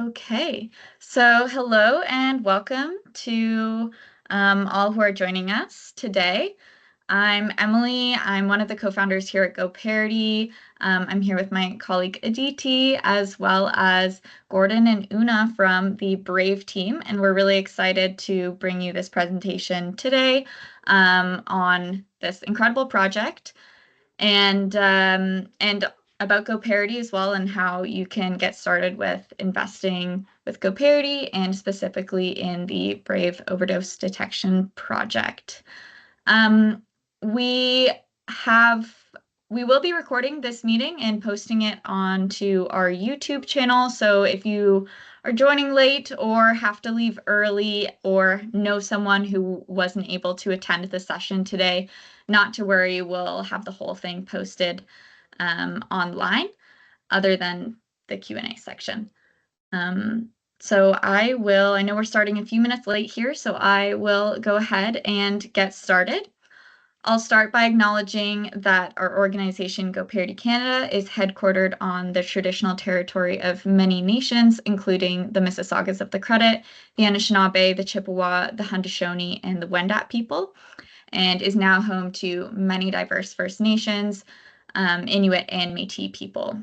Okay, so hello and welcome to all who are joining us today. I'm Emily. I'm one of the co-founders here at Goparity. I'm here with my colleague Aditi, as well as Gordon and Oona from the Brave team, and we're really excited to bring you this presentation today on this incredible project and about Goparity as well, and how you can get started with investing with Goparity and specifically in the Brave Overdose Detection Project. Um, we have we will be recording this meeting and posting it onto our YouTube channel. So if you are joining late or have to leave early or know someone who wasn't able to attend the session today, not to worry, we'll have the whole thing posted online other than the Q&A section. So I know we're starting a few minutes late here, so I will go ahead and get started. I'll start by acknowledging that our organization, Goparity Canada, is headquartered on the traditional territory of many nations, including the Mississaugas of the Credit, the Anishinaabe, the Chippewa, the Haudenosaunee, and the Wendat people, and is now home to many diverse First Nations, Inuit, and Métis people.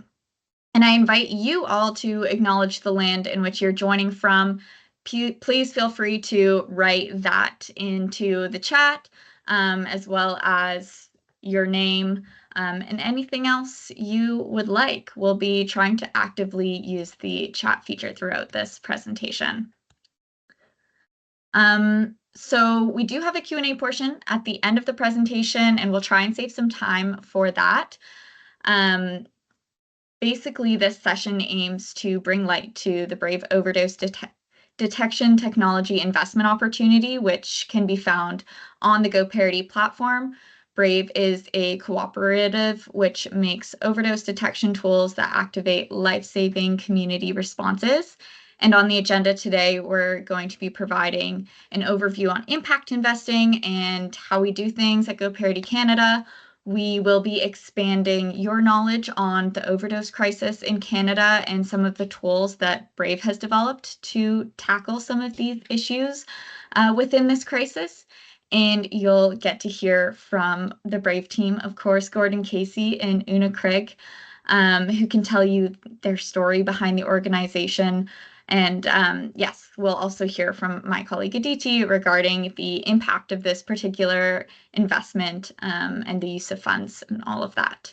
And I invite you all to acknowledge the land in which you're joining from. Please feel free to write that into the chat, as well as your name and anything else you would like. We'll be trying to actively use the chat feature throughout this presentation. So we do have a Q&A portion at the end of the presentation, and we'll try and save some time for that. Basically, this session aims to bring light to the Brave overdose detection technology investment opportunity, which can be found on the Goparity platform. Brave is a cooperative which makes overdose detection tools that activate life-saving community responses. And on the agenda today, we're going to be providing an overview on impact investing and how we do things at Goparity Canada. We will be expanding your knowledge on the overdose crisis in Canada and some of the tools that Brave has developed to tackle some of these issues within this crisis. And you'll get to hear from the Brave team, of course, Gordon Casey and Oona Craig, who can tell you their story behind the organization. And yes, we'll also hear from my colleague Aditi regarding the impact of this particular investment and the use of funds and all of that.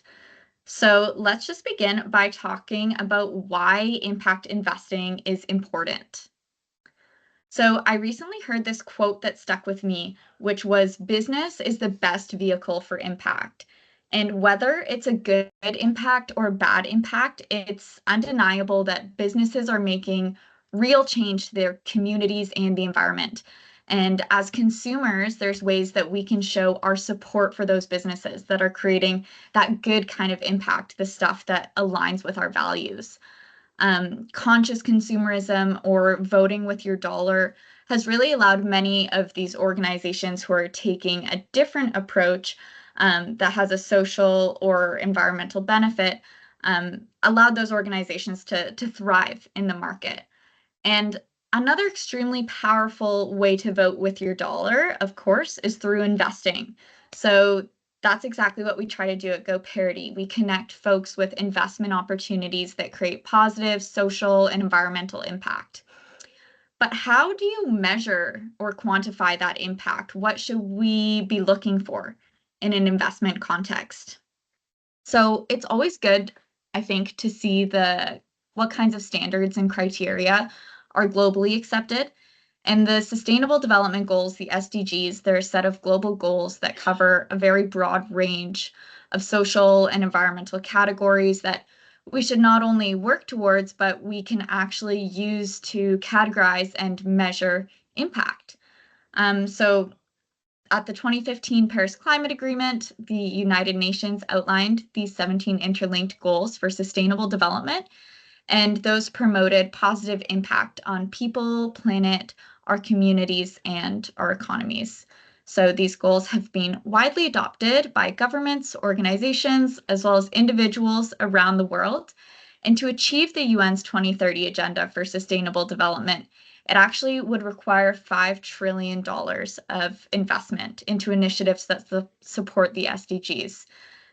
So let's just begin by talking about why impact investing is important. So I recently heard this quote that stuck with me, which was, "Business is the best vehicle for impact." And whether it's a good impact or a bad impact, it's undeniable that businesses are making real change to their communities and the environment. And as consumers, there's ways that we can show our support for those businesses that are creating that good kind of impact, the stuff that aligns with our values. Conscious consumerism or voting with your dollar has really allowed many of these organizations who are taking a different approach that has a social or environmental benefit, allowed those organizations to thrive in the market. And another extremely powerful way to vote with your dollar, of course, is through investing. So that's exactly what we try to do at Goparity. We connect folks with investment opportunities that create positive social and environmental impact. But how do you measure or quantify that impact? What should we be looking for in an investment context? So it's always good, I think, to see what kinds of standards and criteria are globally accepted. And the Sustainable Development Goals, the SDGs, they're a set of global goals that cover a very broad range of social and environmental categories that we should not only work towards, but we can actually use to categorize and measure impact. So at the 2015 Paris Climate Agreement, the United Nations outlined these 17 interlinked goals for sustainable development, and those promoted positive impact on people, planet, our communities, and our economies. So these goals have been widely adopted by governments, organizations, as well as individuals around the world. And to achieve the UN's 2030 Agenda for Sustainable Development, it actually would require $5 trillion of investment into initiatives that support the SDGs,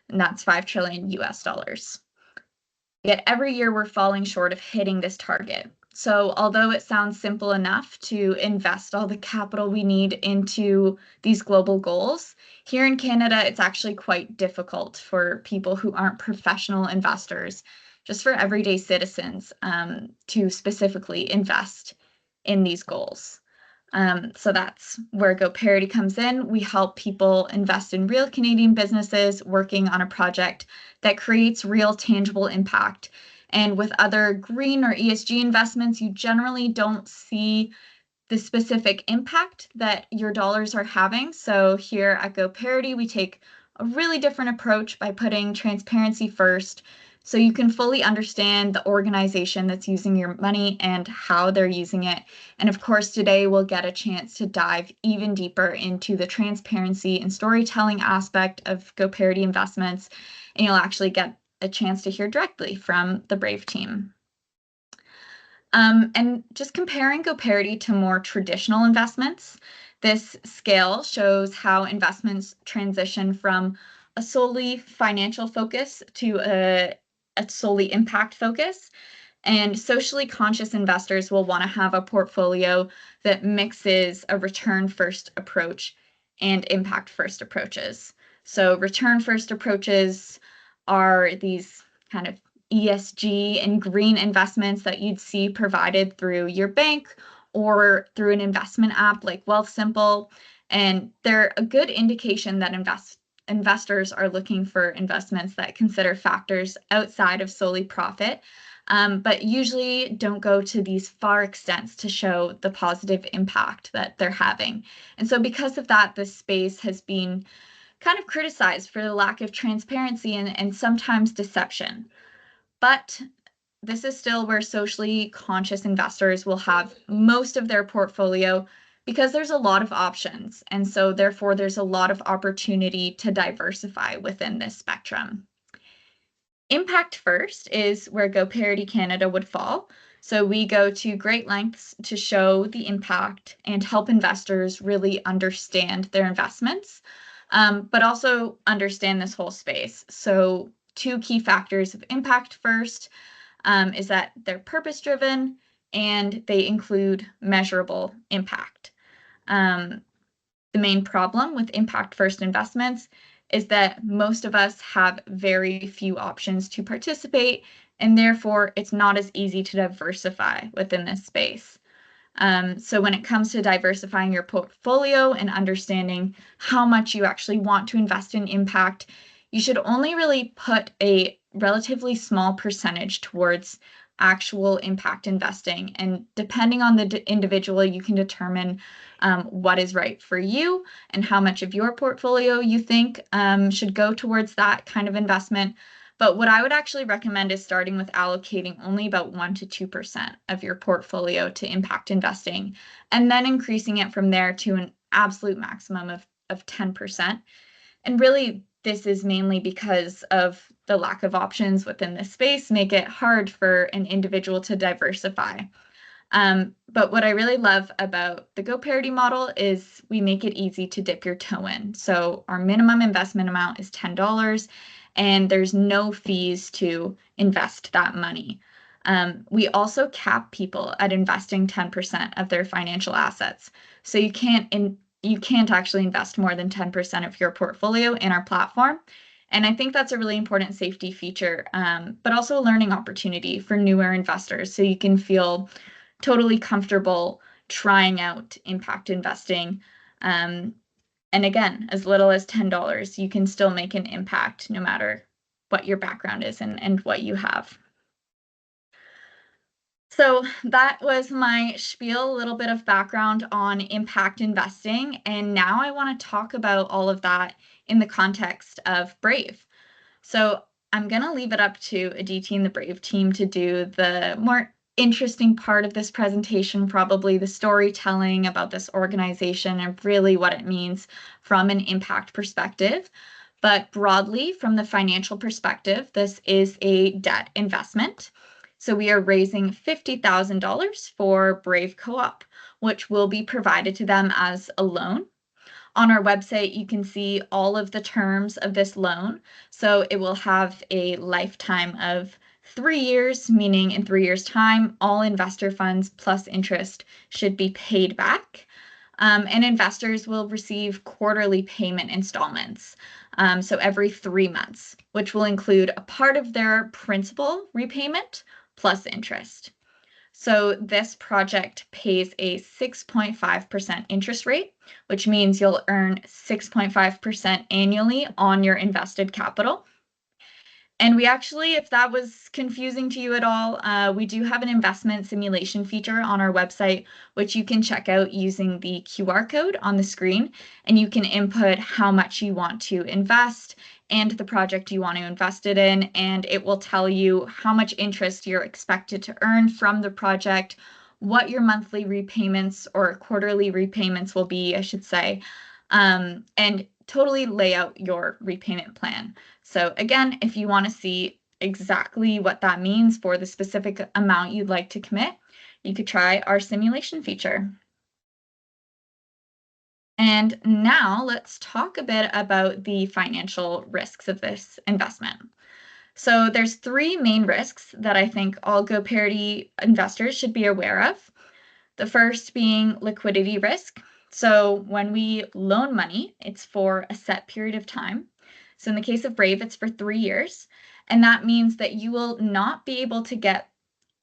and that's $5 trillion US dollars. Yet every year we're falling short of hitting this target. So although it sounds simple enough to invest all the capital we need into these global goals, here in Canada, it's actually quite difficult for people who aren't professional investors, just for everyday citizens, to specifically invest in these goals. So that's where Goparity comes in. We help people invest in real Canadian businesses working on a project that creates real tangible impact. And with other green or ESG investments, you generally don't see the specific impact that your dollars are having. So here at Goparity, we take a really different approach by putting transparency first, so you can fully understand the organization that's using your money and how they're using it. And of course, today we'll get a chance to dive even deeper into the transparency and storytelling aspect of Goparity investments, and you'll actually get a chance to hear directly from the Brave team. And just comparing Goparity to more traditional investments, this scale shows how investments transition from a solely financial focus to a solely impact focus. And socially conscious investors will want to have a portfolio that mixes a return-first approach and impact-first approaches. So return-first approaches are these kind of ESG and green investments that you'd see provided through your bank or through an investment app like Wealthsimple. And they're a good indication that investors are looking for investments that consider factors outside of solely profit, but usually don't go to these far extents to show the positive impact that they're having. And so because of that, this space has been kind of criticized for the lack of transparency and sometimes deception. But this is still where socially conscious investors will have most of their portfolio, because there's a lot of options. And so therefore there's a lot of opportunity to diversify within this spectrum. Impact first is where Goparity Canada would fall. So we go to great lengths to show the impact and help investors really understand their investments, but also understand this whole space. So two key factors of impact first is that they're purpose-driven and they include measurable impact. The main problem with impact-first investments is that most of us have very few options to participate, and therefore it's not as easy to diversify within this space. So when it comes to diversifying your portfolio and understanding how much you actually want to invest in impact, you should only really put a relatively small percentage towards actual impact investing. And depending on the individual, you can determine what is right for you and how much of your portfolio you think should go towards that kind of investment. But what I would actually recommend is starting with allocating only about 1 to 2% of your portfolio to impact investing, and then increasing it from there to an absolute maximum of 10%. And really, this is mainly because of the lack of options within this space make it hard for an individual to diversify. But what I really love about the Goparity model is we make it easy to dip your toe in. So our minimum investment amount is $10, and there's no fees to invest that money. We also cap people at investing 10% of their financial assets. So you can't actually invest more than 10% of your portfolio in our platform. And I think that's a really important safety feature, but also a learning opportunity for newer investors. So you can feel totally comfortable trying out impact investing. And again, as little as $10, you can still make an impact no matter what your background is and what you have. So that was my spiel, a little bit of background on impact investing. And now I want to talk about all of that in the context of Brave. So I'm going to leave it up to Aditi and the Brave team to do the more interesting part of this presentation, probably the storytelling about this organization and really what it means from an impact perspective. But broadly, from the financial perspective, this is a debt investment. So we are raising $50,000 for Brave Co-op, which will be provided to them as a loan. On our website, you can see all of the terms of this loan. So it will have a lifetime of 3 years, meaning in 3 years' time, all investor funds plus interest should be paid back. And investors will receive quarterly payment installments, so every 3 months, which will include a part of their principal repayment plus interest. So this project pays a 6.5% interest rate, which means you'll earn 6.5% annually on your invested capital. And we actually, if that was confusing to you at all, we do have an investment simulation feature on our website, which you can check out using the QR code on the screen, and you can input how much you want to invest and the project you want to invest it in, and it will tell you how much interest you're expected to earn from the project, what your monthly repayments or quarterly repayments will be, I should say, and totally lay out your repayment plan. So again, if you want to see exactly what that means for the specific amount you'd like to commit, you could try our simulation feature. And now let's talk a bit about the financial risks of this investment. So there's 3 main risks that I think all Goparity investors should be aware of. The first being liquidity risk. So when we loan money, it's for a set period of time. So in the case of Brave, it's for 3 years. And that means that you will not be able to get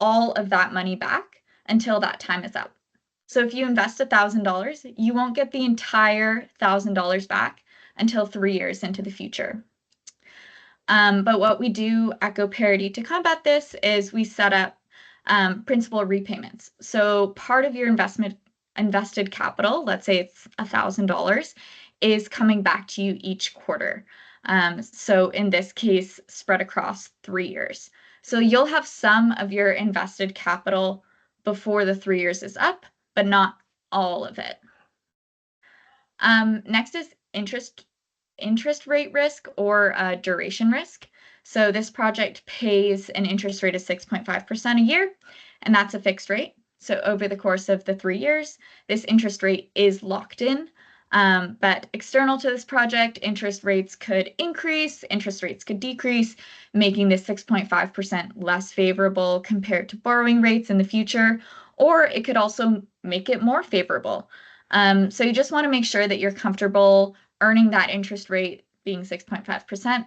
all of that money back until that time is up. So if you invest $1,000, you won't get the entire $1,000 back until 3 years into the future. But what we do at Goparity to combat this is we set up principal repayments. So part of your invested capital, let's say it's $1,000, is coming back to you each quarter. So in this case, spread across 3 years. So you'll have some of your invested capital before the 3 years is up, but not all of it. Next is interest rate risk or duration risk. So this project pays an interest rate of 6.5% a year, and that's a fixed rate. So over the course of the 3 years, this interest rate is locked in. But external to this project, interest rates could increase, interest rates could decrease, making this 6.5% less favorable compared to borrowing rates in the future, or it could also make it more favorable. So you just want to make sure that you're comfortable earning that interest rate being 6.5%,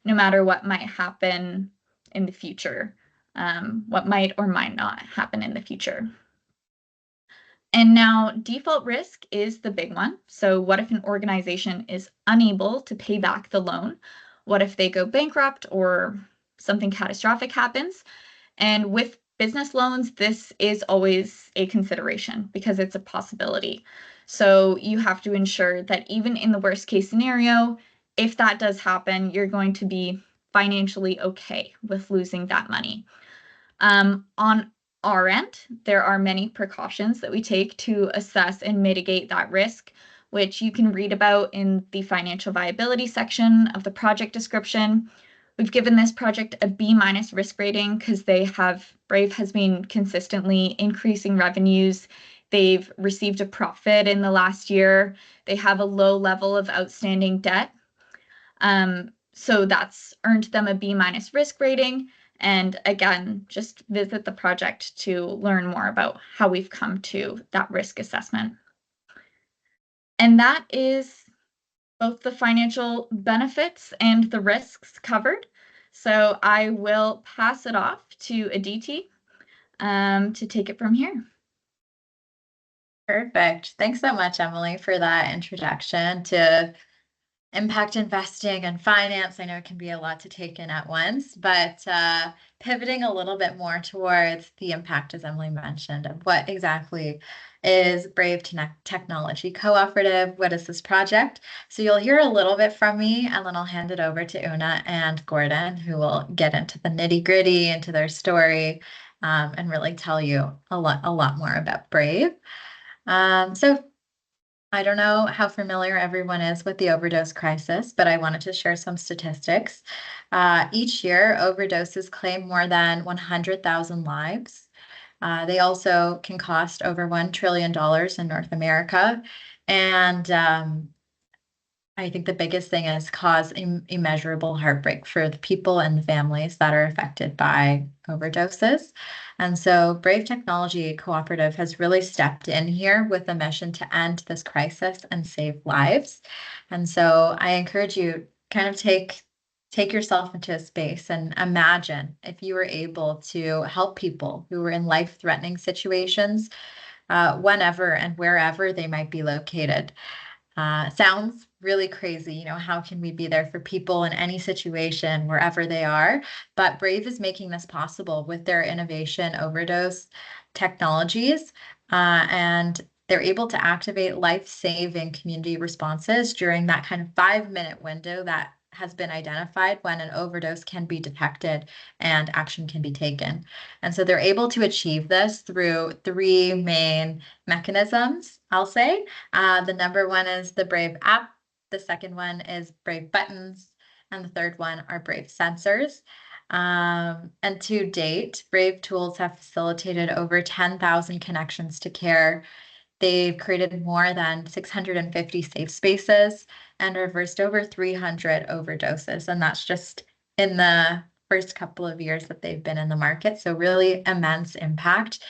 no matter what might happen in the future, what might or might not happen in the future. And now default risk is the big one. So what if an organization is unable to pay back the loan? What if they go bankrupt or something catastrophic happens? And with business loans, this is always a consideration because it's a possibility. So you have to ensure that even in the worst case scenario, if that does happen, you're going to be financially okay with losing that money. On our end, there are many precautions that we take to assess and mitigate that risk, which you can read about in the financial viability section of the project description. We've given this project a B- risk rating because Brave has been consistently increasing revenues. They've received a profit in the last year. They have a low level of outstanding debt. So that's earned them a B- risk rating. And again, just visit the project to learn more about how we've come to that risk assessment. And that is both the financial benefits and the risks covered. So I will pass it off to Aditi to take it from here. Perfect. Thanks so much, Emily, for that introduction to impact investing and finance. I know it can be a lot to take in at once, but pivoting a little bit more towards the impact, as Emily mentioned, of what exactly is Brave Technology Cooperative? What is this project? So you'll hear a little bit from me, and then I'll hand it over to Oona and Gordon, who will get into the nitty-gritty, into their story, and really tell you a lot more about Brave. So I don't know how familiar everyone is with the overdose crisis, but I wanted to share some statistics. Each year, overdoses claim more than 100,000 lives. They also can cost over $1 trillion in North America. And I think the biggest thing is cause immeasurable heartbreak for the people and the families that are affected by overdoses. And so Brave Technology Cooperative has really stepped in here with a mission to end this crisis and save lives. And so I encourage you kind of take yourself into a space and imagine if you were able to help people who were in life-threatening situations, whenever and wherever they might be located. Sounds really crazy. How can we be there for people in any situation, wherever they are? But Brave is making this possible with their innovation overdose technologies. And they're able to activate life-saving community responses during that kind of 5-minute window that has been identified when an overdose can be detected and action can be taken. And so they're able to achieve this through three main mechanisms, I'll say. The number one is the Brave app. The second one is Brave buttons. And the third one are Brave sensors. And to date, Brave tools have facilitated over 10,000 connections to care. They've created more than 650 safe spaces and reversed over 300 overdoses. And that's just in the first couple of years that they've been in the market. So really immense impact.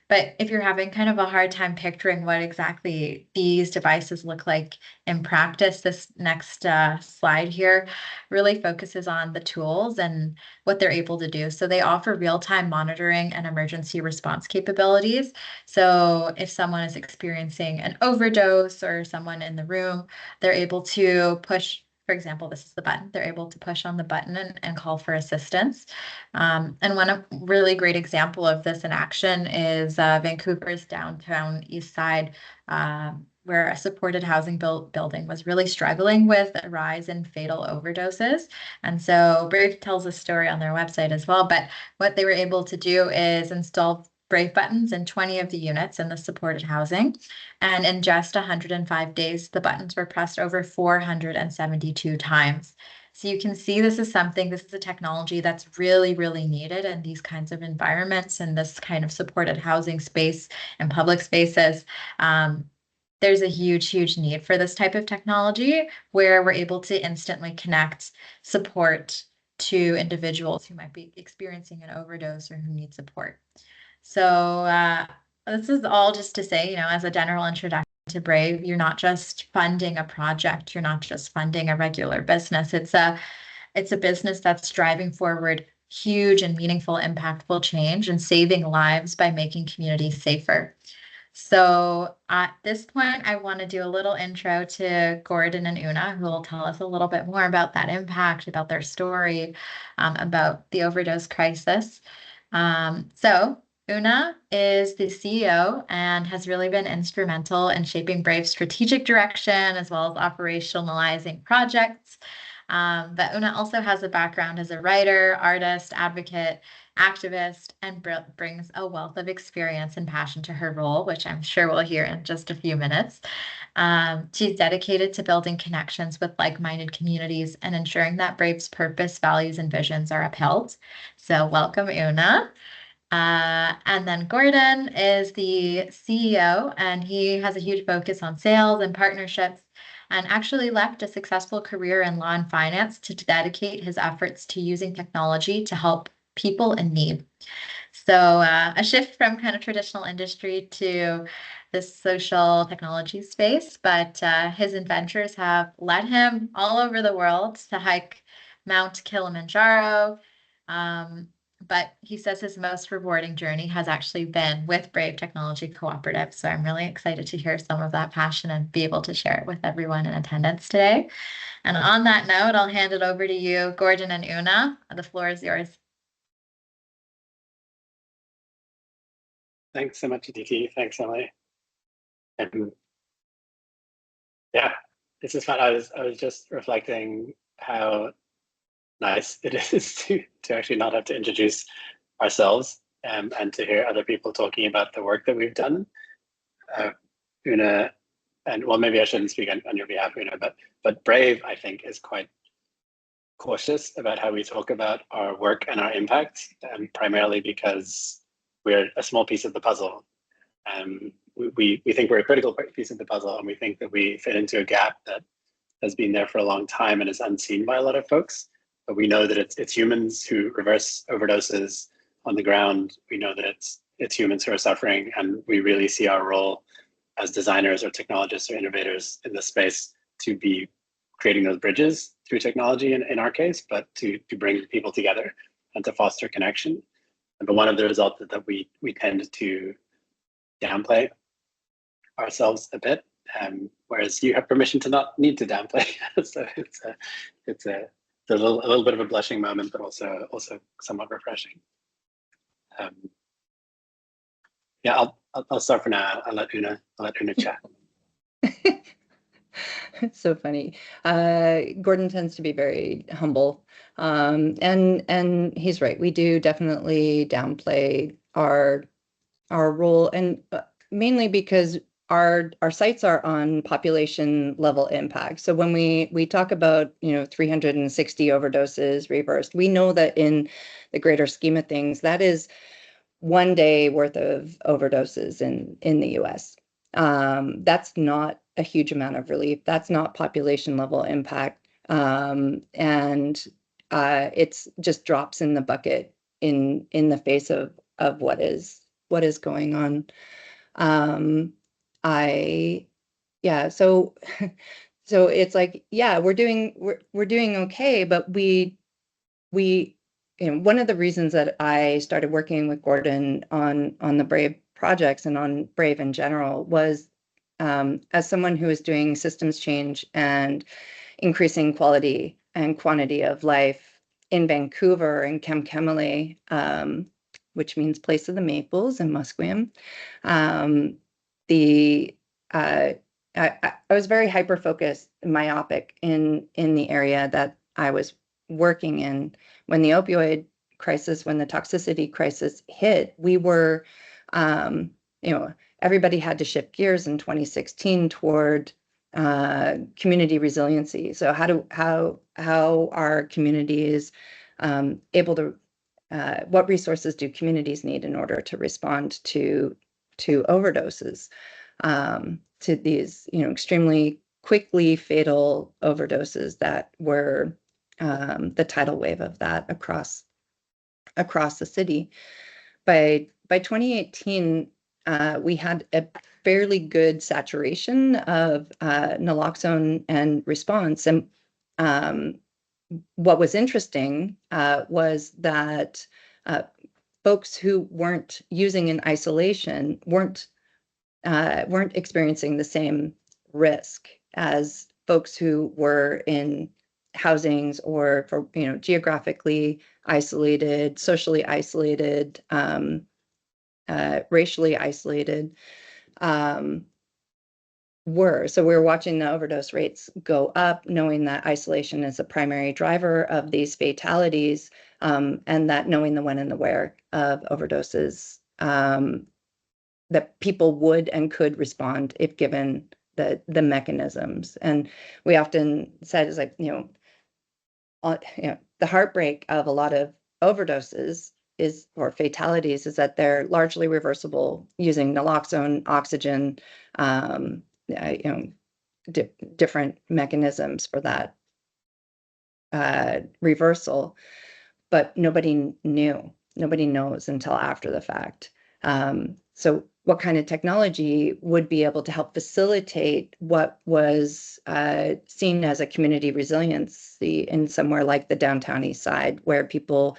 But if you're having kind of a hard time picturing what exactly these devices look like in practice, this next slide here really focuses on the tools and what they're able to do. So they offer real-time monitoring and emergency response capabilities. So if someone is experiencing an overdose or someone in the room, they're able to push. For example, this is the button. They're able to push on the button and call for assistance. And one really great example of this in action is Vancouver's downtown east side, where a supported housing building was really struggling with a rise in fatal overdoses. And so Brave tells a story on their website as well. But what they were able to do is install Brave buttons in 20 of the units in the supported housing. And in just 105 days, the buttons were pressed over 472 times. So you can see this is a technology that's really, really needed in these kinds of environments and this kind of supported housing space and public spaces. There's a huge, huge need for this type of technology where we're able to instantly connect support to individuals who might be experiencing an overdose or who need support. So this is all just to say, as a general introduction to Brave, you're not just funding a project, you're not just funding a regular business. It's a business that's driving forward huge and meaningful, impactful change and saving lives by making communities safer. So at this point, I want to do a little intro to Gordon and Oona, who will tell us a little bit more about that impact, about their story, about the overdose crisis. So Oona is the CEO and has really been instrumental in shaping Brave's strategic direction as well as operationalizing projects. But Oona also has a background as a writer, artist, advocate, activist, and brings a wealth of experience and passion to her role, which I'm sure we'll hear in just a few minutes. She's dedicated to building connections with like-minded communities and ensuring that Brave's purpose, values, and visions are upheld. So welcome, Oona. And then Gordon is the CEO, and he has a huge focus on sales and partnerships, and actually left a successful career in law and finance to dedicate his efforts to using technology to help people in need. So a shift from kind of traditional industry to this social technology space, but his adventures have led him all over the world to hike Mount Kilimanjaro. But he says his most rewarding journey has actually been with Brave Technology Cooperative. So I'm really excited to hear some of that passion and be able to share it with everyone in attendance today. And on that note, I'll hand it over to you, Gordon and Oona. The floor is yours. Thanks so much, Aditi. Thanks, Emily. And yeah, this is fun. I was just reflecting how nice it is to actually not have to introduce ourselves and to hear other people talking about the work that we've done. Oona, and well, maybe I shouldn't speak on your behalf, Oona, but Brave, I think, is quite cautious about how we talk about our work and our impact, primarily because we're a small piece of the puzzle. We think we're a critical piece of the puzzle, and we think that we fit into a gap that has been there for a long time and is unseen by a lot of folks. But we know that it's humans who reverse overdoses on the ground. We know that it's humans who are suffering, and we really see our role as designers or technologists or innovators in this space to be creating those bridges through technology in our case, but to bring people together and to foster connection. But one of the results is that we tend to downplay ourselves a bit, whereas you have permission to not need to downplay. So it's a little bit of a blushing moment, but also somewhat refreshing. Yeah, I'll start for now. I'll let Oona chat. It's so funny. Gordon tends to be very humble, and he's right. We do definitely downplay our role, and mainly because our sites are on population level impact. So when we talk about 360 overdoses reversed, we know that in the greater scheme of things, that is 1 day worth of overdoses in the US. That's not a huge amount of relief. That's not population level impact. And it's just drops in the bucket in the face of what is going on. So it's like, yeah, we're doing okay, but we one of the reasons that I started working with Gordon on the Brave projects and on Brave in general was as someone who is doing systems change and increasing quality and quantity of life in Vancouver and Kemkemale, which means place of the maples in Musqueam. I was very hyper-focused, myopic in the area that I was working in. When the opioid crisis, when the toxicity crisis hit, we were, everybody had to shift gears in 2016 toward community resiliency. So how are communities able to, what resources do communities need in order to respond to overdoses, to these extremely quickly fatal overdoses that were the tidal wave of that across the city. By 2018, we had a fairly good saturation of naloxone and response. And what was interesting was that folks who weren't using in isolation weren't experiencing the same risk as folks who were in housings or for geographically isolated, socially isolated, racially isolated were. So we're watching the overdose rates go up, knowing that isolation is a primary driver of these fatalities, and that knowing the when and the where of overdoses, that people would and could respond if given the mechanisms. And we often said is like, the heartbreak of a lot of overdoses or fatalities is that they're largely reversible using naloxone, oxygen, different mechanisms for that reversal, but nobody knows until after the fact. So what kind of technology would be able to help facilitate what was seen as a community resiliency in somewhere like the downtown east side, where people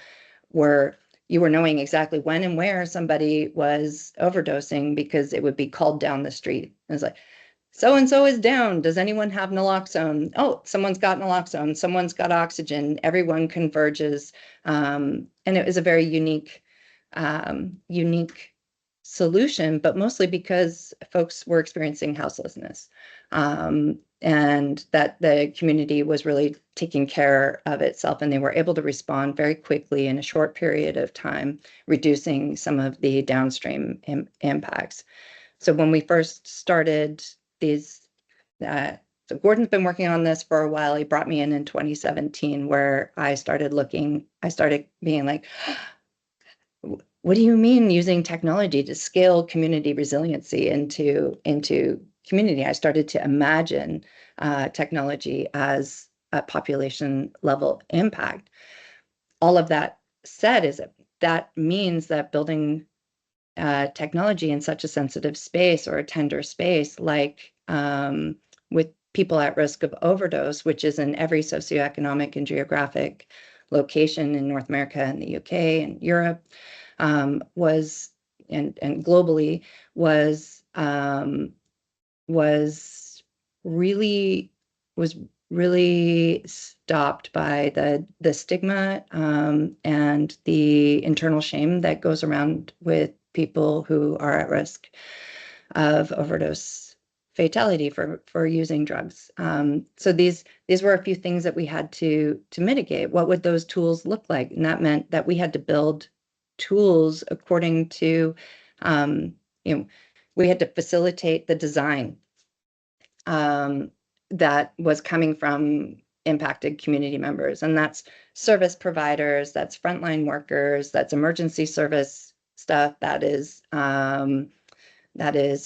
you were knowing exactly when and where somebody was overdosing because it would be called down the street. It was like, so-and-so is down. Does anyone have naloxone? Oh, someone's got naloxone. Someone's got oxygen. Everyone converges. And it was a very unique solution, but mostly because folks were experiencing houselessness, and that the community was really taking care of itself, and they were able to respond very quickly in a short period of time, reducing some of the downstream impacts. So when we first started these, so Gordon's been working on this for a while. He brought me in 2017, where I started being like, what do you mean using technology to scale community resiliency into community? I started to imagine technology as a population level impact. All of that said, is that means that building technology in such a sensitive space or a tender space, like with people at risk of overdose, which is in every socioeconomic and geographic location in North America and the UK and Europe, was and globally was really was really stopped by the stigma and the internal shame that goes around with people who are at risk of overdose fatality for using drugs. So these were a few things that we had to mitigate. What would those tools look like? And that meant that we had to build tools according to, we had to facilitate the design that was coming from impacted community members. And that's service providers, that's frontline workers, that's emergency service stuff, that is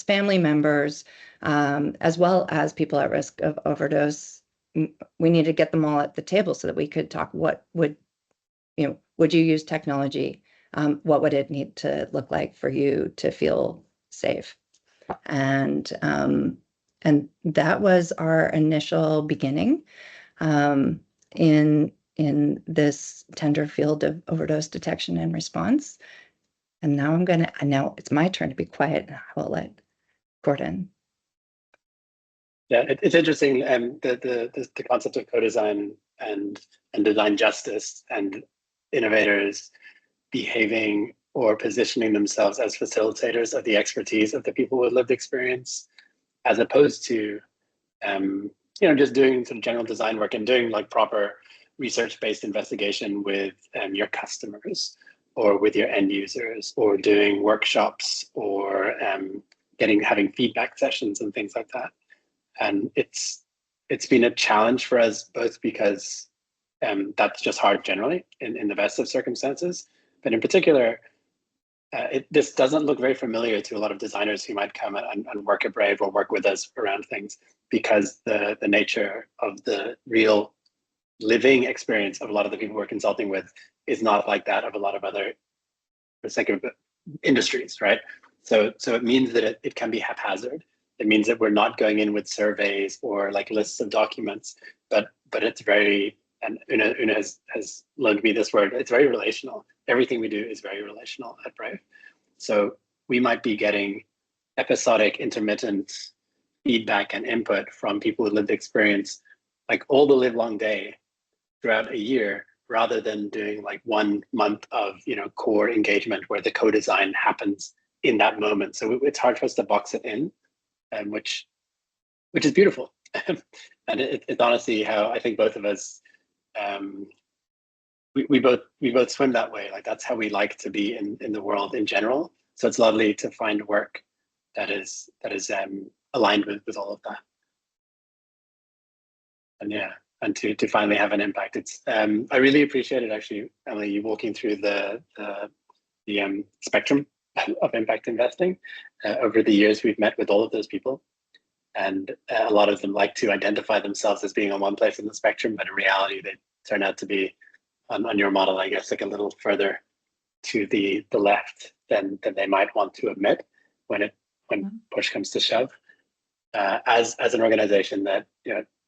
family members, as well as people at risk of overdose. We need to get them all at the table so that we could talk, would you use technology? What would it need to look like for you to feel safe? And that was our initial beginning in this tender field of overdose detection and response. And now it's my turn to be quiet. I will let Gordon. Yeah, it's interesting. The concept of co-design and design justice and innovators behaving or positioning themselves as facilitators of the expertise of the people with lived experience, as opposed to just doing some general design work and doing like proper research-based investigation with your customers or with your end users, or doing workshops, or having feedback sessions and things like that. And it's been a challenge for us, both because that's just hard generally in the best of circumstances, but in particular, this doesn't look very familiar to a lot of designers who might come and work at Brave or work with us around things, because the nature of the real living experience of a lot of the people we're consulting with is not like that of a lot of other, for the sake of industries, right? So it means that it can be haphazard. It means that we're not going in with surveys or like lists of documents, but it's very, and Oona has loaned me this word, it's very relational. Everything we do is very relational at Brave. So we might be getting episodic, intermittent feedback and input from people with lived experience, like all the live long day throughout a year, rather than doing like 1 month of core engagement where the co-design happens in that moment. So it's hard for us to box it in, which is beautiful. And it's honestly how I think both of us, we both swim that way. Like that's how we like to be in the world in general. So it's lovely to find work that is aligned with all of that. And yeah, and to finally have an impact. It's I really appreciate it, actually, Emily, you walking through the spectrum of impact investing. Over the years, we've met with all of those people, and a lot of them like to identify themselves as being on one place in the spectrum, but in reality, they turn out to be on your model, I guess, like a little further to the left than they might want to admit when push comes to shove. As an organization that,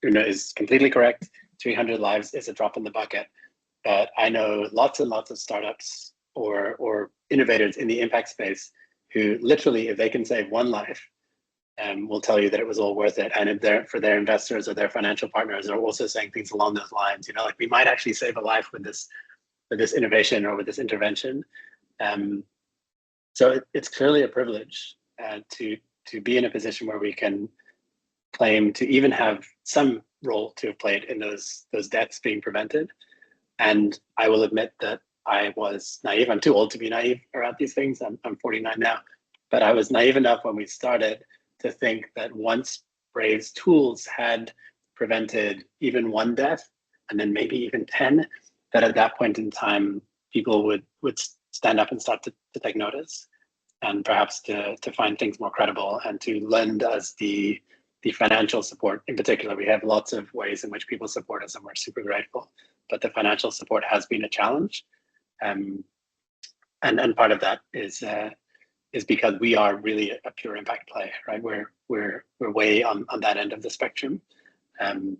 Oona is completely correct, 300 lives is a drop in the bucket. But I know lots and lots of startups or innovators in the impact space who literally, if they can save one life, will tell you that it was all worth it. And if for their investors or their financial partners are also saying things along those lines, like we might actually save a life with this innovation or with this intervention. So it's clearly a privilege to be in a position where we can claim to even have some role to have played in those deaths being prevented. And I will admit that I was naive. I'm too old to be naive around these things. I'm 49 now. But I was naive enough when we started to think that once Brave's tools had prevented even one death, and then maybe even 10, that at that point in time, people would stand up and start to take notice, and perhaps to find things more credible and to lend us the financial support. In particular, we have lots of ways in which people support us, and we're super grateful. But the financial support has been a challenge, and part of that is because we are really a pure impact play, right? We're way on that end of the spectrum, and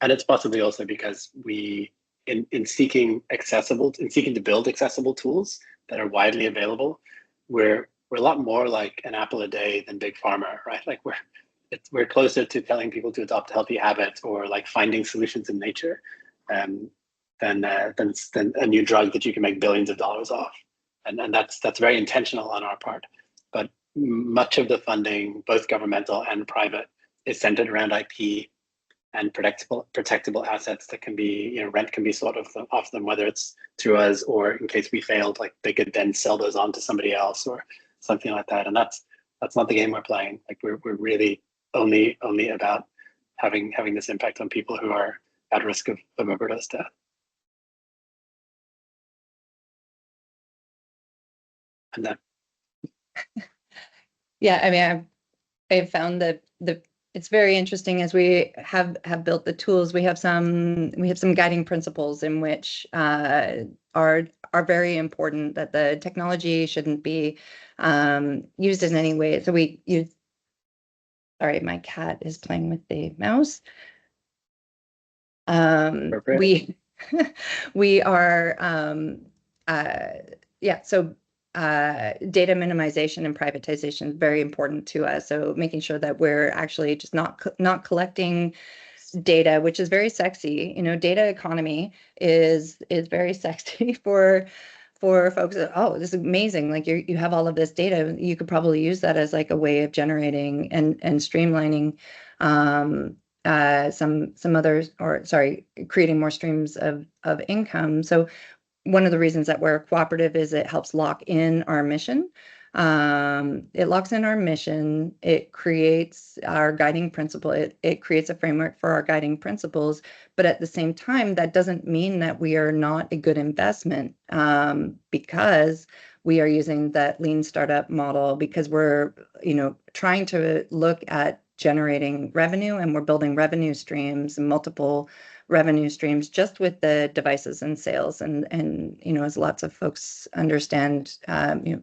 it's possibly also because we, in seeking to build accessible tools that are widely available, we're a lot more like an apple a day than big pharma, right? Like we're closer to telling people to adopt healthy habits or like finding solutions in nature, than a new drug that you can make billions of dollars off. And that's very intentional on our part. But much of the funding, both governmental and private, is centered around IP and protectable assets that can be, rent can be sought off them, whether it's through us or in case we failed, like they could then sell those on to somebody else or something like that. And that's not the game we're playing. Like we're really only about having this impact on people who are at risk of overdose death. And that. Yeah, I mean, I've found that it's very interesting as we have built the tools. We have some guiding principles in which are very important, that the technology shouldn't be used in any way. So we use. Sorry, my cat is playing with the mouse. We are yeah. So data minimization and privatization is very important to us. So making sure that we're actually just not collecting data, which is very sexy. Data economy is very sexy for folks that, oh, this is amazing. Like you have all of this data. You could probably use that as like a way of generating and streamlining some others, or sorry, creating more streams of income. So one of the reasons that we're cooperative is it helps lock in our mission. It locks in our mission. It creates our guiding principle. It creates a framework for our guiding principles. But at the same time, that doesn't mean that we are not a good investment, because we are using that lean startup model, because we're trying to look at generating revenue, and we're building revenue streams and multiple revenue streams just with the devices and sales. And as lots of folks understand, a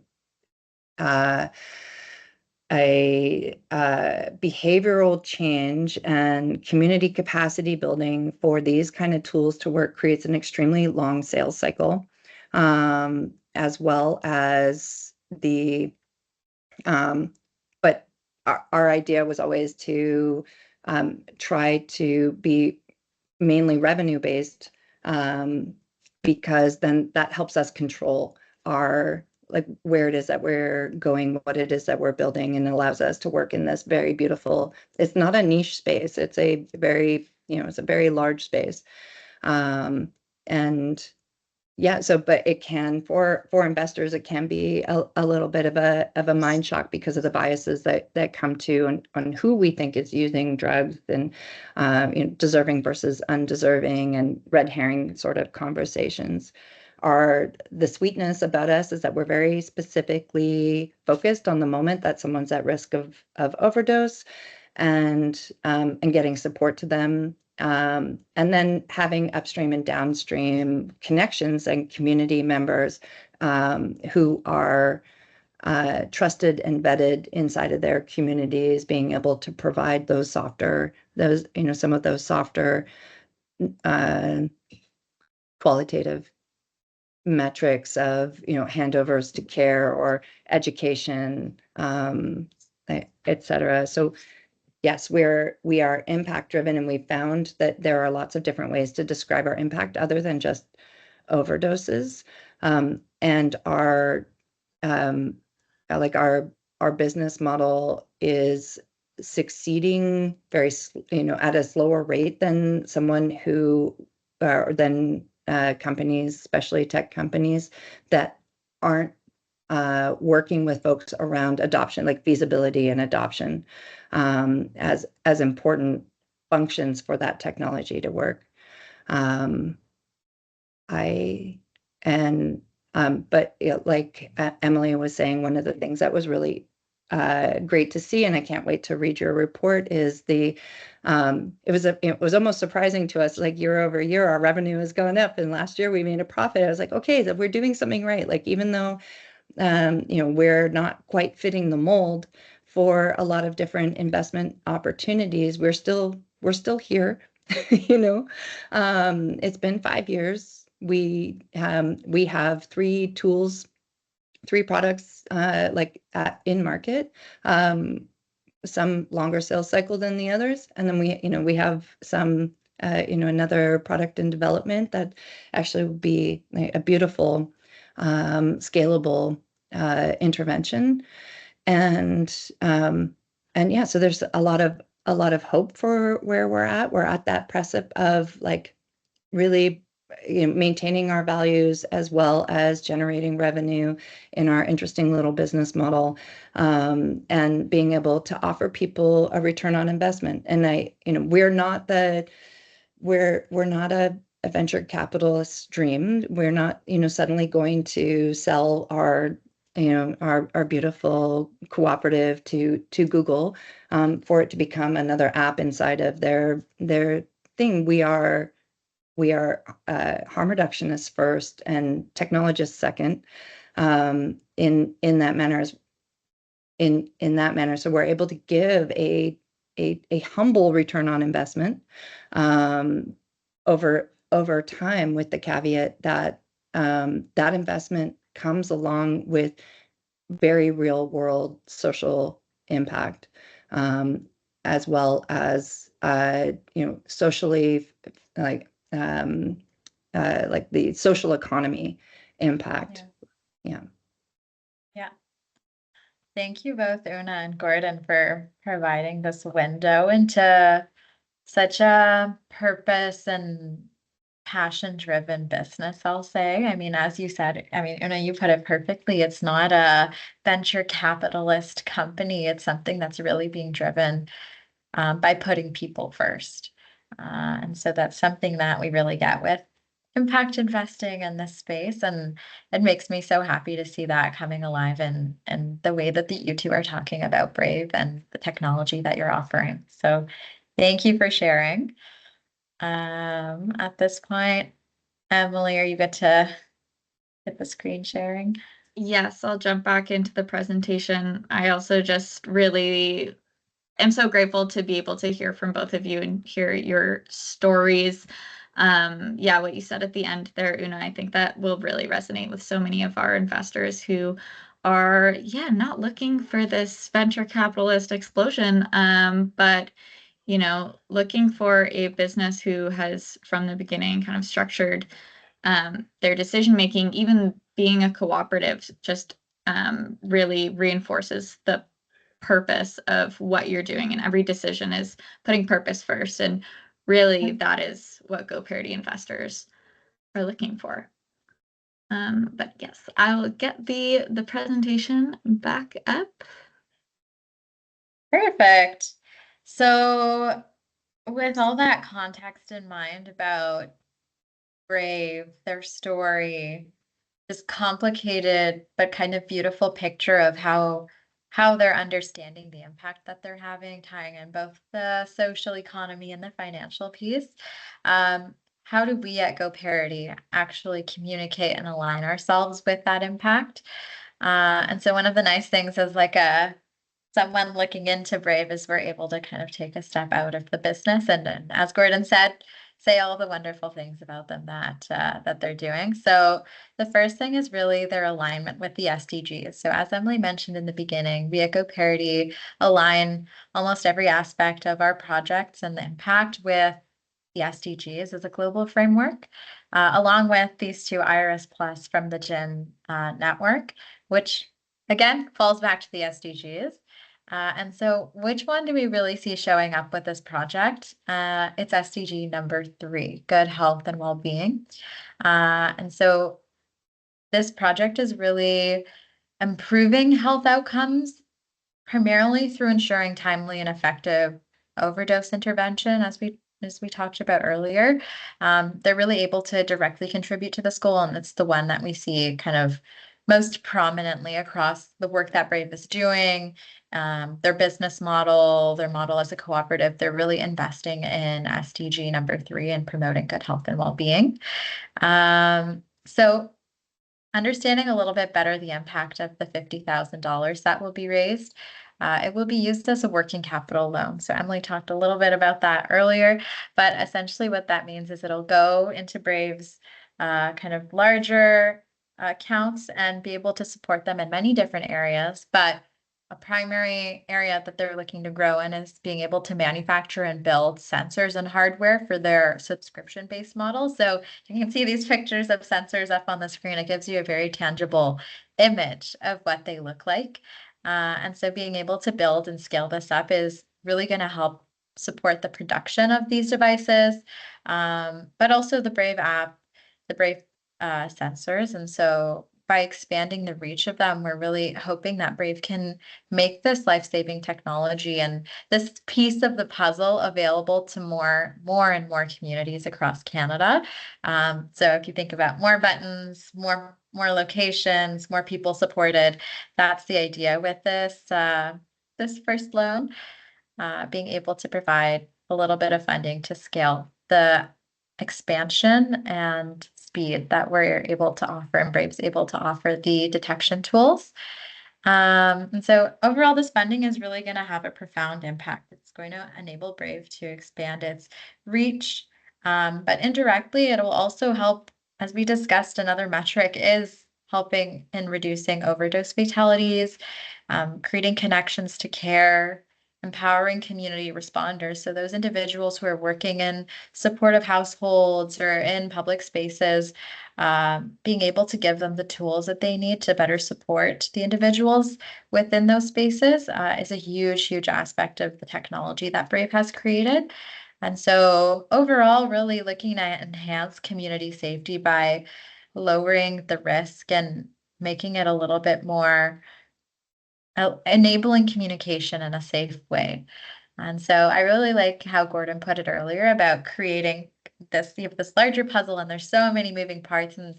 behavioral change and community capacity building for these kind of tools to work creates an extremely long sales cycle, as well as the but our idea was always to try to be mainly revenue based, because then that helps us control our, like, where it is that we're going, what it is that we're building, and allows us to work in this very beautiful, it's not a niche space, it's a very, it's a very large space. And yeah, so, but it can, for investors, it can be a little bit of a mind shock because of the biases that come to on who we think is using drugs, and deserving versus undeserving, and red herring sort of conversations. The sweetness about us is that we're very specifically focused on the moment that someone's at risk of overdose, and getting support to them. And then having upstream and downstream connections and community members who are trusted and vetted inside of their communities, being able to provide some of those softer qualitative metrics of handovers to care or education, et cetera. So yes, we are impact driven, and we found that there are lots of different ways to describe our impact other than just overdoses. And our business model is succeeding very at a slower rate than someone who than companies, especially tech companies, that aren't working with folks around adoption, like feasibility and adoption, as important functions for that technology to work. But like Emily was saying, one of the things that was really great to see, and I can't wait to read your report, is it was almost surprising to us, like year over year, our revenue has gone up, and last year we made a profit. I was like, okay, that we're doing something right. Like, even though we're not quite fitting the mold for a lot of different investment opportunities, we're still here. It's been 5 years. We have 3 tools, 3 products in market. Some longer sales cycle than the others, and then we have some another product in development that actually will be a beautiful scalable intervention. And yeah, so there's a lot of hope for where we're at. We're at that precipice of like really maintaining our values as well as generating revenue in our interesting little business model, and being able to offer people a return on investment. And we're not a venture capitalist dream. We're not suddenly going to sell our beautiful cooperative to Google for it to become another app inside of their thing. We are harm reductionists first and technologists second, in that manner. So we're able to give a humble return on investment over time, with the caveat that that investment comes along with very real world social impact, as well as socially, like the social economy impact. Yeah. Thank you both, Oona and Gordon, for providing this window into such a purpose and passion-driven business, I'll say. I mean, as you said, Oona, you put it perfectly. It's not a venture capitalist company. It's something that's really being driven by putting people first. And so that's something that we really get with impact investing in this space. And it makes me so happy to see that coming alive in the way that you two are talking about Brave and the technology that you're offering. So thank you for sharing. At this point, Emily, are you good to hit the screen sharing? Yes, I'll jump back into the presentation. I also just really am so grateful to be able to hear from both of you and hear your stories. Yeah, what you said at the end there, Oona, I think that will really resonate with so many of our investors who are, not looking for this venture capitalist explosion, but looking for a business who has from the beginning kind of structured their decision making. Even being a cooperative just really reinforces the purpose of what you're doing, and every decision is putting purpose first, and really that is what Goparity investors are looking for. But yes, I'll get the presentation back up. Perfect. So with all that context in mind about Brave, their story, this complicated but kind of beautiful picture of how they're understanding the impact that they're having, tying in both the social economy and the financial piece. How do we at Goparity actually communicate and align ourselves with that impact? And so one of the nice things is someone looking into Brave is we're able to kind of take a step out of the business and as Gordon said, say all the wonderful things about them that they're doing. So the first thing is really their alignment with the SDGs. So as Emily mentioned in the beginning, we at Goparity align almost every aspect of our projects and the impact with the SDGs as a global framework, along with these 2 IRS Plus from the GIN network, which again falls back to the SDGs. And so which one do we really see showing up with this project? It's SDG number 3, good health and well-being. And so this project is really improving health outcomes, primarily through ensuring timely and effective overdose intervention, as we talked about earlier. They're really able to directly contribute to this goal, and it's the one that we see kind of most prominently across the work that Brave is doing. Their business model, their model as a cooperative, they're really investing in SDG number 3 and promoting good health and well-being. So understanding a little bit better the impact of the $50,000 that will be raised, it will be used as a working capital loan. So Emily talked a little bit about that earlier, but essentially what that means is it'll go into Brave's kind of larger accounts and be able to support them in many different areas. But a primary area that they're looking to grow in is being able to manufacture and build sensors and hardware for their subscription-based model. So you can see these pictures of sensors up on the screen. It gives you a very tangible image of what they look like. And so being able to build and scale this up is really going to help support the production of these devices, but also the Brave app, the Brave sensors. And so by expanding the reach of them, we're really hoping that Brave can make this life-saving technology and this piece of the puzzle available to more and more communities across Canada. So if you think about more buttons, more locations, more people supported, that's the idea with this this first loan, being able to provide a little bit of funding to scale the expansion and speed that we're able to offer, and Brave's able to offer the detection tools. And so overall, this funding is really going to have a profound impact. It's going to enable Brave to expand its reach, but indirectly, it will also help, as we discussed, another metric is helping in reducing overdose fatalities, creating connections to care, empowering community responders. So those individuals who are working in supportive households or in public spaces, being able to give them the tools that they need to better support the individuals within those spaces is a huge aspect of the technology that Brave has created. And so overall, really looking at enhanced community safety by lowering the risk and making it a little bit more enabling communication in a safe way. And so I really like how Gordon put it earlier about creating this, you have this larger puzzle, and there's so many moving parts in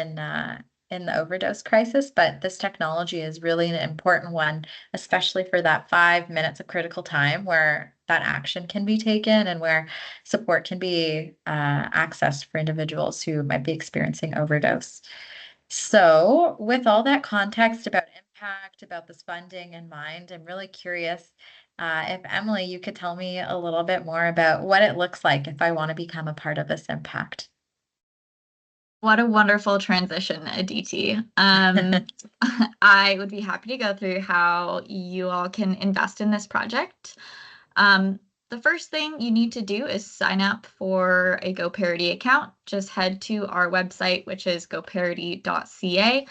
the overdose crisis, but this technology is really an important one, especially for that 5 minutes of critical time where that action can be taken and where support can be accessed for individuals who might be experiencing overdose. So with all that context about impact, about this funding in mind, I'm really curious if Emily, you could tell me a little bit more about what it looks like if I want to become a part of this impact. What a wonderful transition, Aditi. I would be happy to go through how you all can invest in this project. The first thing you need to do is sign up for a Goparity account. Just head to our website, which is goparity.ca.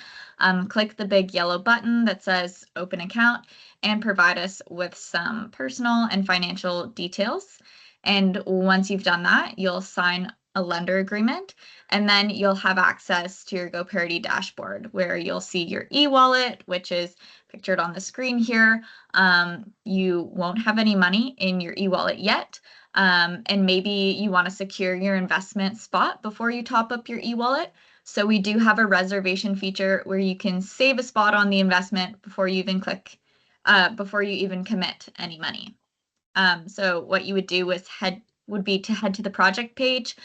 Click the big yellow button that says Open Account and provide us with some personal and financial details. And once you've done that, you'll sign a lender agreement, and then you'll have access to your Goparity dashboard where you'll see your e-wallet, which is pictured on the screen here. You won't have any money in your e-wallet yet, and maybe you want to secure your investment spot before you top up your e-wallet. So we do have a reservation feature where you can save a spot on the investment before you even commit any money. So what you would do would be to head to the project page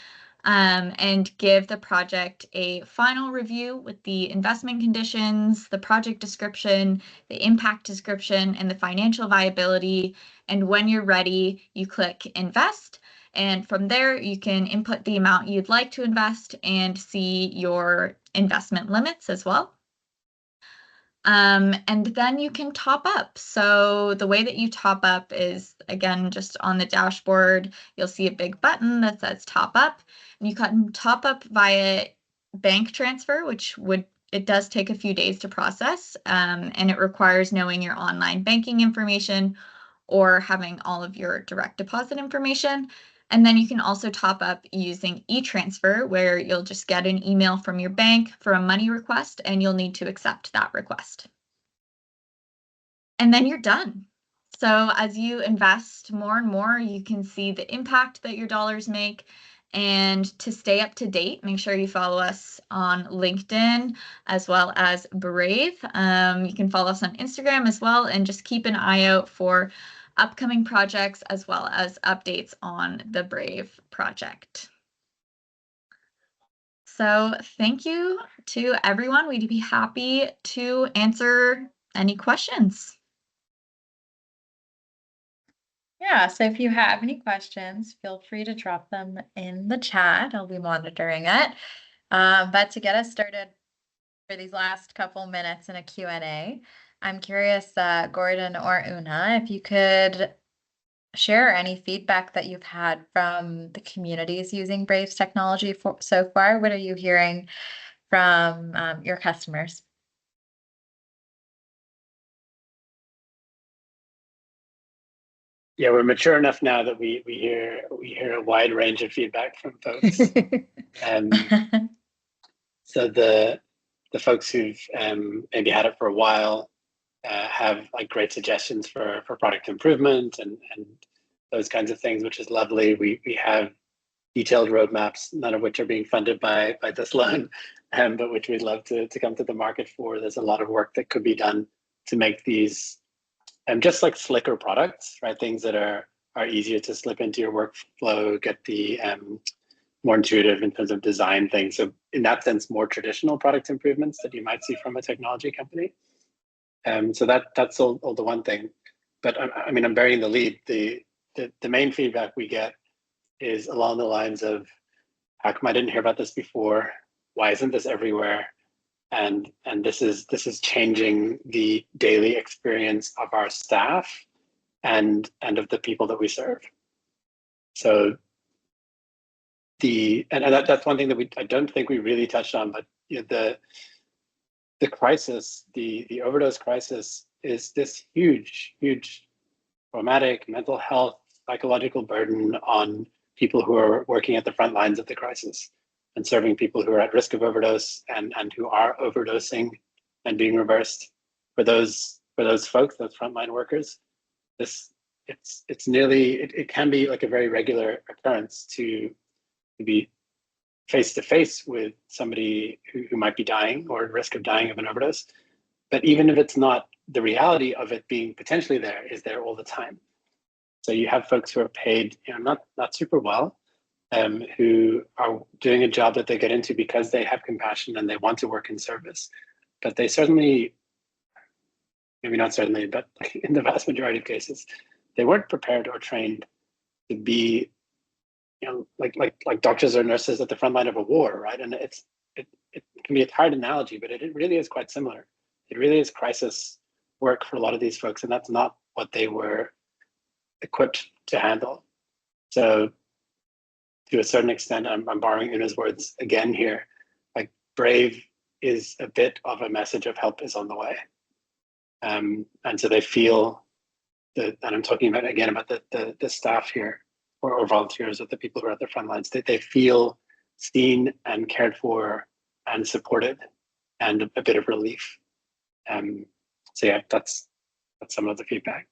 and give the project a final review with the investment conditions, the project description, the impact description, and the financial viability. And when you're ready, you click Invest. And from there, you can input the amount you'd like to invest and see your investment limits as well. And then you can top up. So the way that you top up is, again, just on the dashboard, you'll see a big button that says top up, and you can top up via bank transfer, it does take a few days to process, and it requires knowing your online banking information or having all of your direct deposit information. And then you can also top up using e-transfer, where you'll just get an email from your bank for a money request, and you'll need to accept that request. and then you're done. So as you invest more and more, you can see the impact that your dollars make. And to stay up to date, make sure you follow us on LinkedIn as well as Brave. You can follow us on Instagram as well, and just keep an eye out for upcoming projects as well as updates on the Brave project. So thank you to everyone. We'd be happy to answer any questions. Yeah, so if you have any questions, feel free to drop them in the chat. I'll be monitoring it. But to get us started for these last couple minutes in a Q&A, I'm curious, Gordon or Oona, if you could share any feedback that you've had from the communities using Brave's technology so far. What are you hearing from your customers? Yeah, we're mature enough now that we hear a wide range of feedback from folks. So the folks who've maybe had it for a while have like great suggestions for product improvement and those kinds of things, which is lovely. We have detailed roadmaps, none of which are being funded by this loan, but which we'd love to come to the market for. There's a lot of work that could be done to make these just like slicker products, right? Things that are easier to slip into your workflow, get the more intuitive in terms of design things. So in that sense, more traditional product improvements that you might see from a technology company. So that's all the one thing. But I mean, I'm burying the lead. The main feedback we get is along the lines of, how come I didn't hear about this before? Why isn't this everywhere? And this is changing the daily experience of our staff and of the people that we serve. So that's one thing that I don't think we really touched on, but you know, the crisis, the overdose crisis, is this huge traumatic mental health, psychological burden on people who are working at the front lines of the crisis and serving people who are at risk of overdose and who are overdosing and being reversed. For those folks, those frontline workers, it can be like a very regular occurrence to be face to face with somebody who might be dying or at risk of dying of an overdose. But even if it's not, the reality of it being potentially there is there all the time. So you have folks who are paid, not super well, who are doing a job that they get into because they have compassion and they want to work in service. But they certainly, maybe not certainly, but in the vast majority of cases, they weren't prepared or trained to be, like doctors or nurses at the front line of a war, right? And it can be a hard analogy, but it really is quite similar. It really is crisis work for a lot of these folks, and that's not what they were equipped to handle. So to a certain extent, I'm borrowing Oona's words again here, like Brave is a bit of a message of help is on the way. And so they feel that, and I'm talking about again about the staff here or volunteers or the people who are at the front lines, that they feel seen and cared for and supported and a bit of relief. So yeah, that's some of the feedback.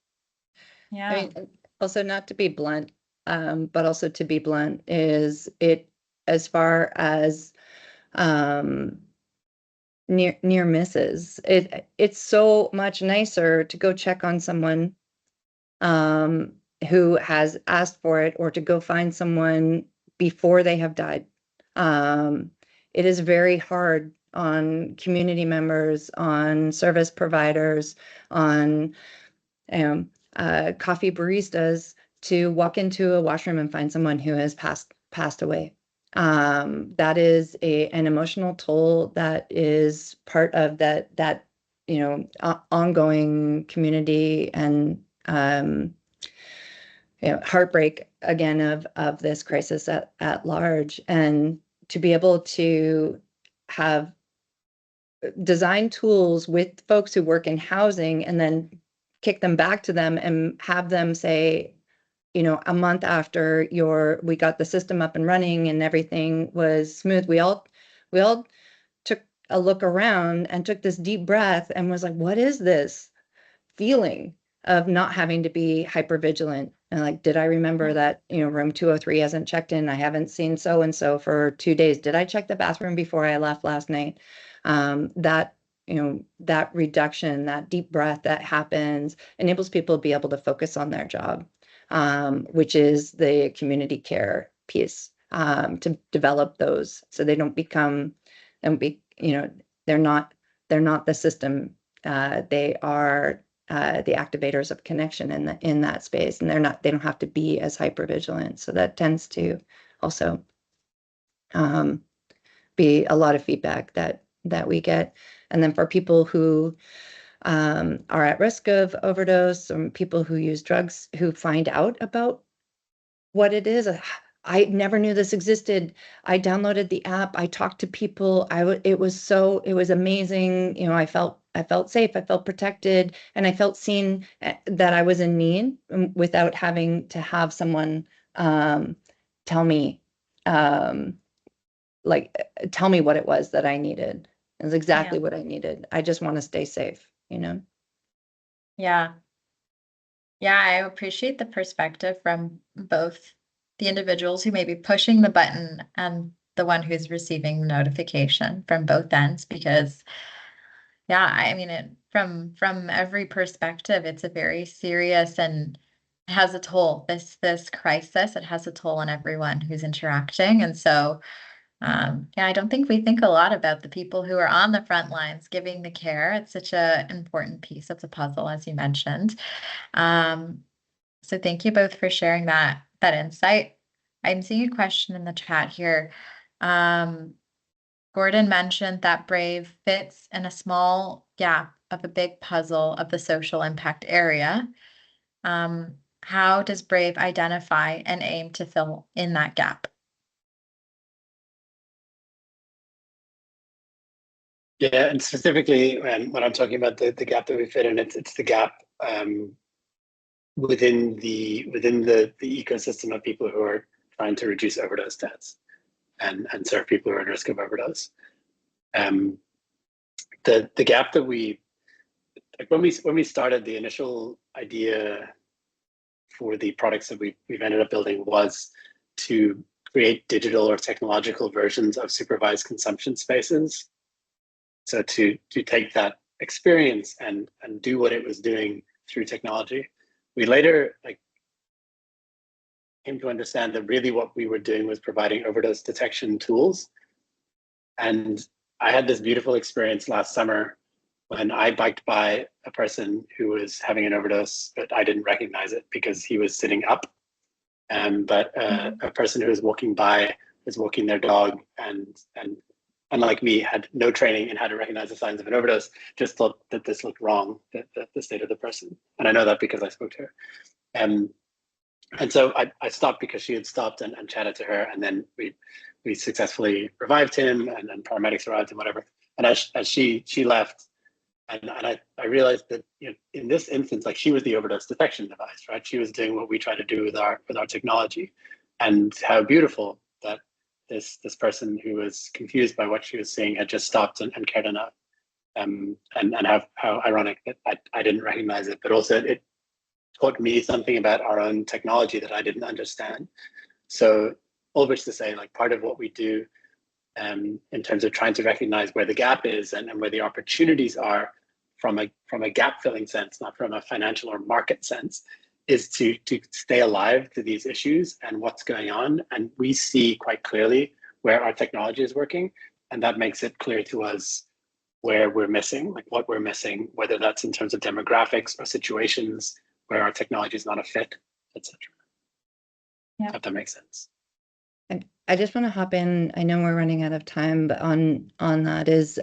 Yeah. I mean, also not to be blunt, but also to be blunt is it as far as near misses. It's so much nicer to go check on someone who has asked for it, or to go find someone before they have died. It is very hard on community members, on service providers, on coffee baristas to walk into a washroom and find someone who has passed away. That is an emotional toll that is part of that ongoing community and heartbreak again of this crisis at large. And to be able to have design tools with folks who work in housing and then kick them back to them and have them say, a month after we got the system up and running and everything was smooth, we all took a look around and took this deep breath and was like, what is this? feeling of not having to be hyper vigilant. And like, did I remember that, room 203 hasn't checked in? I haven't seen so-and-so for 2 days. Did I check the bathroom before I left last night? That reduction, that deep breath that happens enables people to be able to focus on their job, which is the community care piece, to develop those so they don't become, they're not the system. They are the activators of connection in that space, and they don't have to be as hyper vigilant. So that tends to also be a lot of feedback that we get. And then for people who are at risk of overdose, or people who use drugs who find out about what it is. I never knew this existed. I downloaded the app. I talked to people. It was amazing. I felt safe. I felt protected, and I felt seen, that I was in need, without having to have someone tell me, tell me what it was that I needed. It was exactly what I needed. I just want to stay safe, Yeah. Yeah, I appreciate the perspective from both the individuals who may be pushing the button and the one who's receiving the notification, from both ends, because I mean, from every perspective, it's a very serious and has a toll. This crisis, it has a toll on everyone who's interacting. And so I don't think we think a lot about the people who are on the front lines giving the care. It's such an important piece of the puzzle, as you mentioned. So thank you both for sharing that insight. I'm seeing a question in the chat here. Gordon mentioned that Brave fits in a small gap of a big puzzle of the social impact area. How does Brave identify and aim to fill in that gap? Yeah, and specifically when I'm talking about the gap that we fit in, it's the gap within the ecosystem of people who are trying to reduce overdose deaths and serve people who are at risk of overdose. The gap that when we started, the initial idea for the products that we've ended up building was to create digital or technological versions of supervised consumption spaces. So to take that experience and do what it was doing through technology. We later came to understand that really what we were doing was providing overdose detection tools. And I had this beautiful experience last summer when I biked by a person who was having an overdose, but I didn't recognize it because he was sitting up. But a person who was walking by was walking their dog, and unlike me, had no training in how to recognize the signs of an overdose, just thought that this looked wrong, that the state of the person. And I know that because I spoke to her. And so I stopped because she had stopped and chatted to her, and then we successfully revived him, and paramedics arrived and whatever. And as she left, and I realized that in this instance, she was the overdose detection device, right? She was doing what we try to do with our technology, and how beautiful that this person who was confused by what she was seeing had just stopped and cared enough, and how ironic that I didn't recognize it, but also it taught me something about our own technology that I didn't understand. So all which to say, part of what we do in terms of trying to recognize where the gap is and where the opportunities are from a gap filling sense, not from a financial or market sense, is to stay alive to these issues and what's going on. And we see quite clearly where our technology is working, and that makes it clear to us where we're missing, what we're missing, whether that's in terms of demographics or situations where our technology is not a fit, etc. Yeah. If that makes sense. And I just want to hop in. I know we're running out of time, but on that is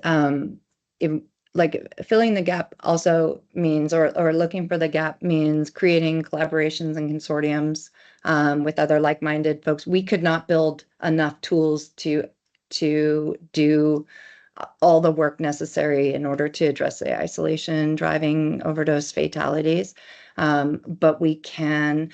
filling the gap also means, or looking for the gap means creating collaborations and consortiums with other like-minded folks. We could not build enough tools to do all the work necessary in order to address the isolation, driving, overdose fatalities. But we can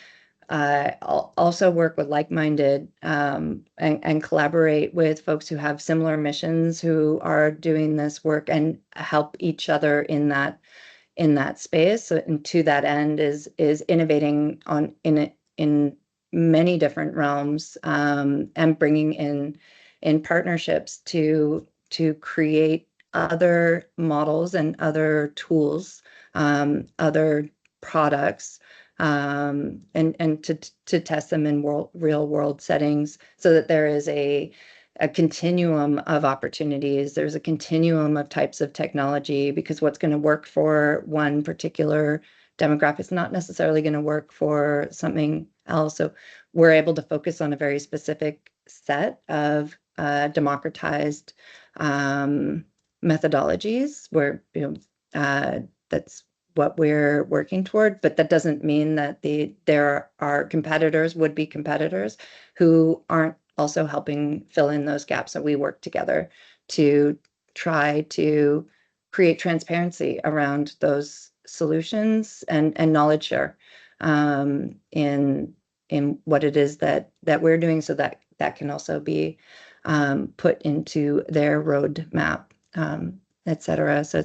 also work with like-minded and collaborate with folks who have similar missions, who are doing this work, and help each other in that in that space. So, and to that end is innovating in many different realms, and bringing in partnerships to create other models and other tools, other products, and to test them in real world settings, so that there is a continuum of opportunities. There's a continuum of types of technology, because what's going to work for one particular demographic is not necessarily going to work for something else. So we're able to focus on a very specific set of democratized methodologies, where that's what we're working toward. But that doesn't mean that there are competitors, would-be competitors, who aren't also helping fill in those gaps. So we work together to try to create transparency around those solutions and knowledge share in what it is that we're doing, so that can also be put into their roadmap, et cetera. So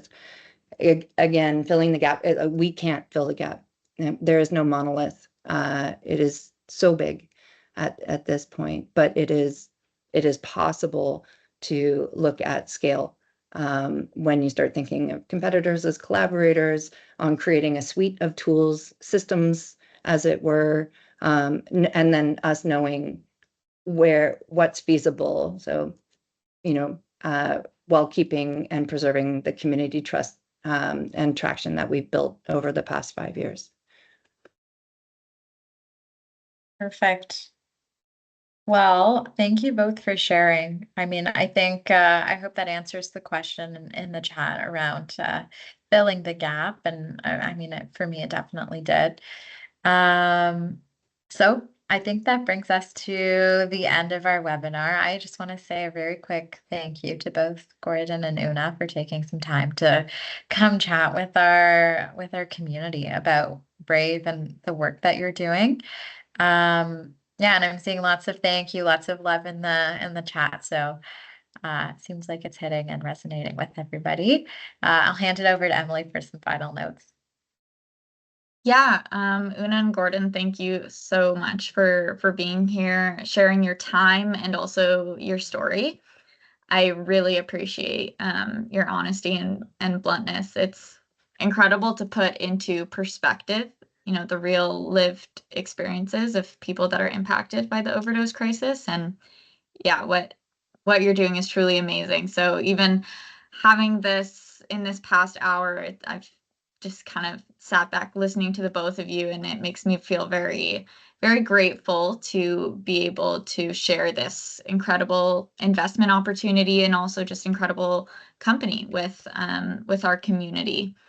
it's, again, filling the gap. We can't fill the gap. There is no monolith. It is so big at this point, but it is possible to look at scale when you start thinking of competitors as collaborators on creating a suite of tools, systems, as it were, and then us knowing what's feasible. So, while keeping and preserving the community trust and traction that we've built over the past 5 years. Perfect. Well, thank you both for sharing. I mean, I think I hope that answers the question in the chat around filling the gap, and I mean, for me, it definitely did. So I think that brings us to the end of our webinar. I just want to say a very quick thank you to both Gordon and Oona for taking some time to come chat with our community about Brave and the work that you're doing. Yeah, and I'm seeing lots of thank you, lots of love in the chat. So it seems like it's hitting and resonating with everybody. I'll hand it over to Emily for some final notes. Yeah, Oona and Gordon, thank you so much for being here, sharing your time and also your story. I really appreciate your honesty and bluntness. It's incredible to put into perspective, the real lived experiences of people that are impacted by the overdose crisis. And yeah, what you're doing is truly amazing. So even having this in this past hour, I've just kind of sat back listening to the both of you, and it makes me feel very, very grateful to be able to share this incredible investment opportunity and also just incredible company with our community.